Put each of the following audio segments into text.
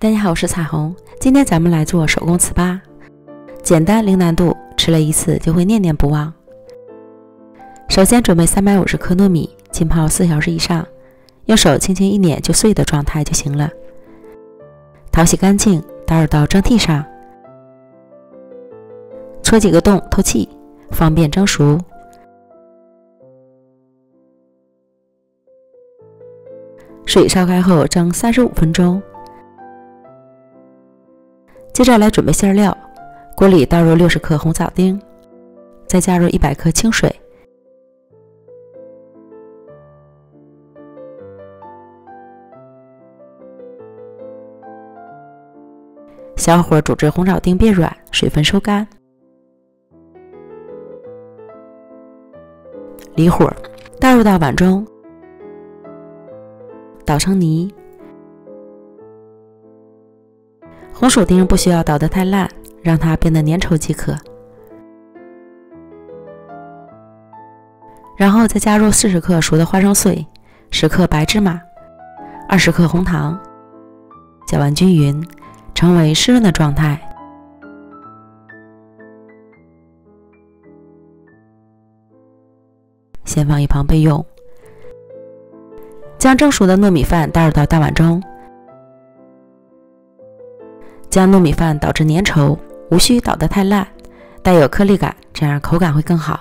大家好，我是彩虹。今天咱们来做手工糍粑，简单零难度，吃了一次就会念念不忘。首先准备350克糯米，浸泡4小时以上，用手轻轻一捻就碎的状态就行了。淘洗干净，倒入到蒸屉上，戳几个洞透气，方便蒸熟。水烧开后蒸35分钟。接着来准备馅料，锅里倒入60克红枣丁，再加入100克清水，小火煮至红枣丁变软，水分收干，离火，倒入到碗中，捣成泥。红薯丁不需要捣得太烂，让它变得粘稠即可。然后再加入40克熟的花生碎、10克白芝麻、20克红糖，搅拌均匀，成为湿润的状态。先放一旁备用。将蒸熟的糯米饭倒入到大碗中。将糯米饭捣至粘稠，无需捣得太烂，带有颗粒感，这样口感会更好。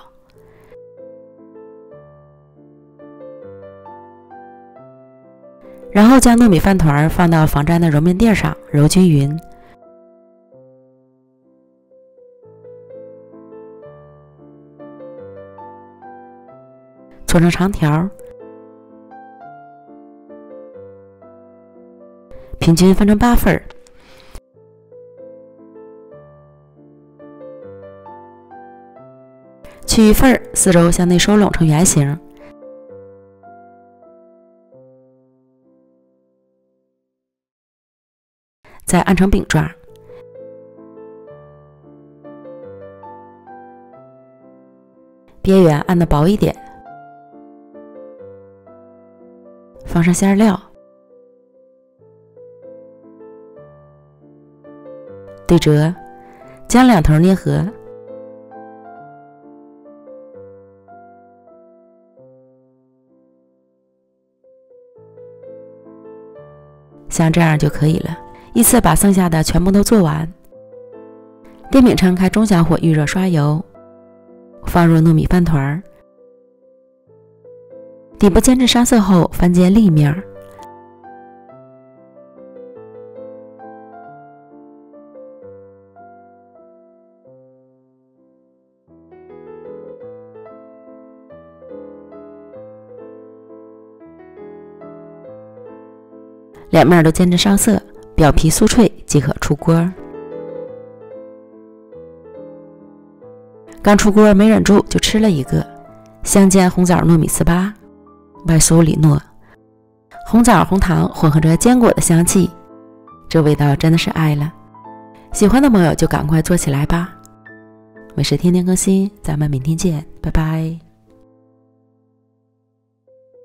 然后将糯米饭团放到防粘的揉面垫上，揉均匀。搓成长条，平均分成8份。取一份，四周向内收拢成圆形，再按成饼状。边缘按得薄一点，放上馅料，对折，将两头捏合。像这样就可以了，依次把剩下的全部都做完。电饼铛开中小火预热刷油，放入糯米饭团，底部煎至上色后翻煎另一面，两面都煎至上色，表皮酥脆即可出锅。刚出锅没忍住就吃了一个香煎红枣糯米糍粑，外酥里糯，红枣红糖混合着坚果的香气，这味道真的是爱了。喜欢的朋友就赶快做起来吧。美食天天更新，咱们明天见，拜拜。